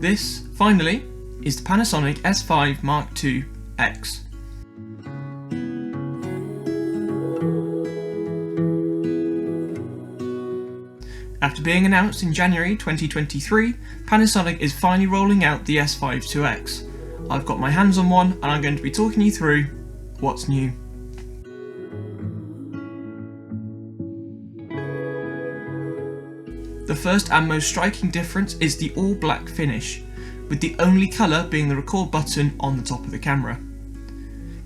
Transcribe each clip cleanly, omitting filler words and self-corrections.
This, finally, is the Panasonic S5 Mark II X. After being announced in January 2023, Panasonic is finally rolling out the S5 IIX. I've got my hands on one and I'm going to be talking you through what's new. The first and most striking difference is the all black finish, with the only colour being the record button on the top of the camera,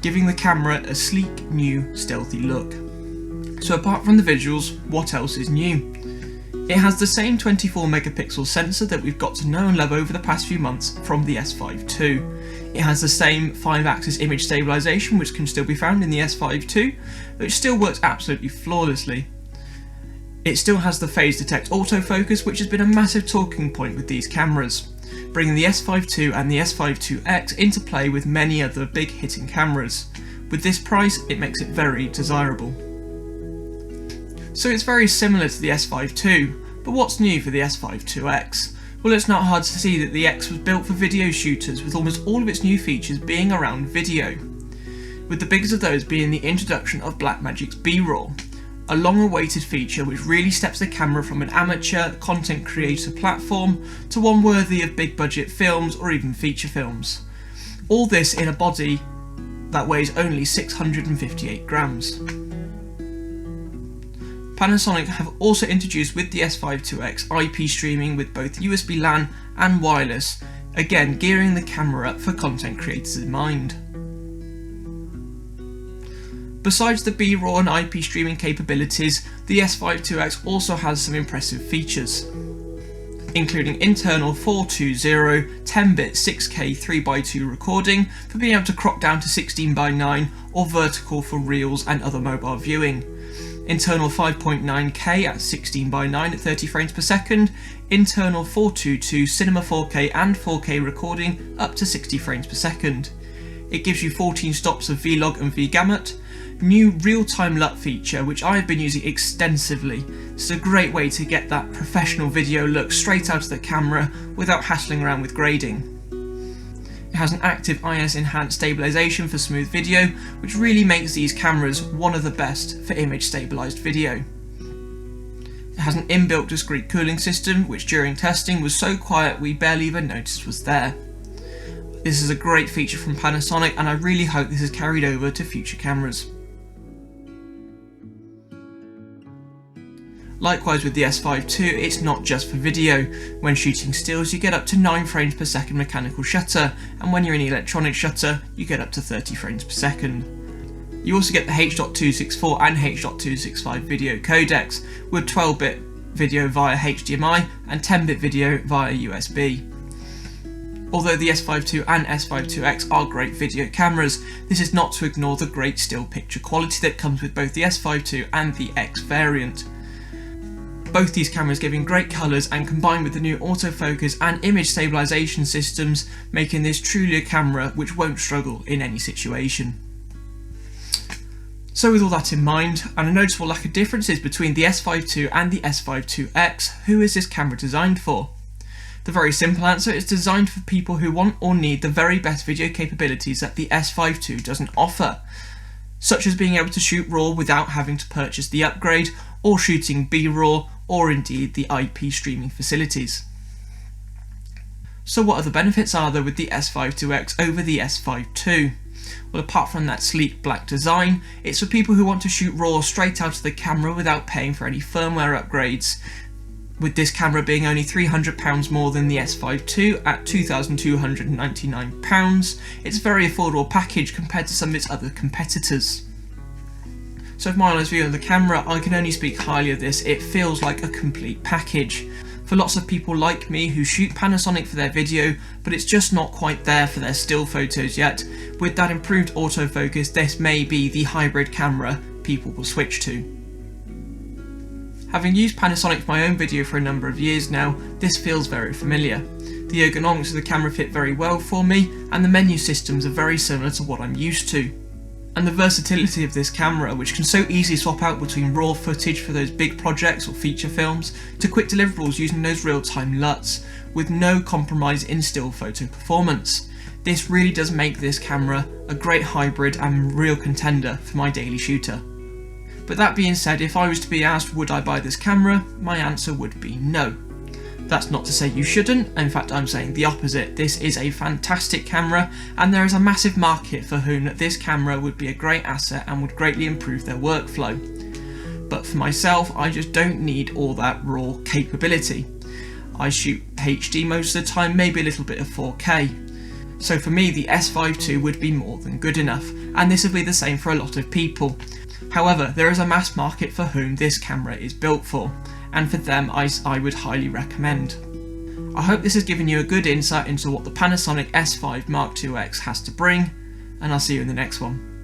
giving the camera a sleek, new, stealthy look. So apart from the visuals, what else is new? It has the same 24 megapixel sensor that we've got to know and love over the past few months from the S5 II. It has the same 5-axis image stabilisation which can still be found in the S5 II, which still works absolutely flawlessly. It still has the phase detect autofocus, which has been a massive talking point with these cameras, bringing the S5 II and the S5 IIX into play with many other big hitting cameras. With this price, it makes it very desirable. So it's very similar to the S5 II, but what's new for the S5 IIX? Well, it's not hard to see that the X was built for video shooters, with almost all of its new features being around video, with the biggest of those being the introduction of Blackmagic's B-roll, a long-awaited feature which really steps the camera from an amateur content creator platform to one worthy of big-budget films or even feature films. All this in a body that weighs only 658 grams. Panasonic have also introduced with the S5 IIX IP streaming with both USB LAN and wireless, again gearing the camera up for content creators in mind. Besides the B-roll and IP streaming capabilities, the S5 IIX also has some impressive features, including internal 420 10-bit 6K 3x2 recording for being able to crop down to 16:9 or vertical for reels and other mobile viewing, internal 5.9K at 16:9 at 30 frames per second, internal 422 Cinema 4K and 4K recording up to 60 frames per second. It gives you 14 stops of Vlog and VGamut, new real-time LUT feature which I have been using extensively. It's a great way to get that professional video look straight out of the camera without hassling around with grading. It has an active IS enhanced stabilisation for smooth video, which really makes these cameras one of the best for image stabilised video. It has an inbuilt discrete cooling system which during testing was so quiet we barely even noticed was there. This is a great feature from Panasonic and I really hope this is carried over to future cameras. Likewise with the S5 II, it's not just for video. When shooting stills you get up to 9 frames per second mechanical shutter, and when you're in electronic shutter you get up to 30 frames per second. You also get the H.264 and H.265 video codecs, with 12-bit video via HDMI and 10-bit video via USB. Although the S5 II and S5 IIX are great video cameras, this is not to ignore the great still picture quality that comes with both the S5 II and the X variant. Both these cameras giving great colours and combined with the new autofocus and image stabilisation systems, making this truly a camera which won't struggle in any situation. So with all that in mind, and a noticeable lack of differences between the S5 II and the S5 IIX, who is this camera designed for? The very simple answer is designed for people who want or need the very best video capabilities that the S5 II doesn't offer, such as being able to shoot RAW without having to purchase the upgrade, or shooting B-RAW, or indeed the IP streaming facilities. So what other benefits are there with the S5 IIX over the S5 II? Well, apart from that sleek black design, it's for people who want to shoot RAW straight out of the camera without paying for any firmware upgrades, with this camera being only £300 more than the S5 II at £2,299. It's a very affordable package compared to some of its other competitors. So from my honest view of the camera, I can only speak highly of this. It feels like a complete package. For lots of people like me who shoot Panasonic for their video, but it's just not quite there for their still photos yet, with that improved autofocus, this may be the hybrid camera people will switch to. Having used Panasonic for my own video for a number of years now, this feels very familiar. The ergonomics of the camera fit very well for me, and the menu systems are very similar to what I'm used to. And the versatility of this camera, which can so easily swap out between raw footage for those big projects or feature films to quick deliverables using those real-time LUTs with no compromise in still photo performance. This really does make this camera a great hybrid and real contender for my daily shooter. But that being said, if I was to be asked would I buy this camera, my answer would be no. That's not to say you shouldn't, in fact I'm saying the opposite. This is a fantastic camera and there is a massive market for whom this camera would be a great asset and would greatly improve their workflow. But for myself, I just don't need all that raw capability. I shoot HD most of the time, maybe a little bit of 4K. So for me the S5 II would be more than good enough, and this would be the same for a lot of people. However, there is a mass market for whom this camera is built for, and for them I would highly recommend. I hope this has given you a good insight into what the Panasonic S5 Mark IIX has to bring, and I'll see you in the next one.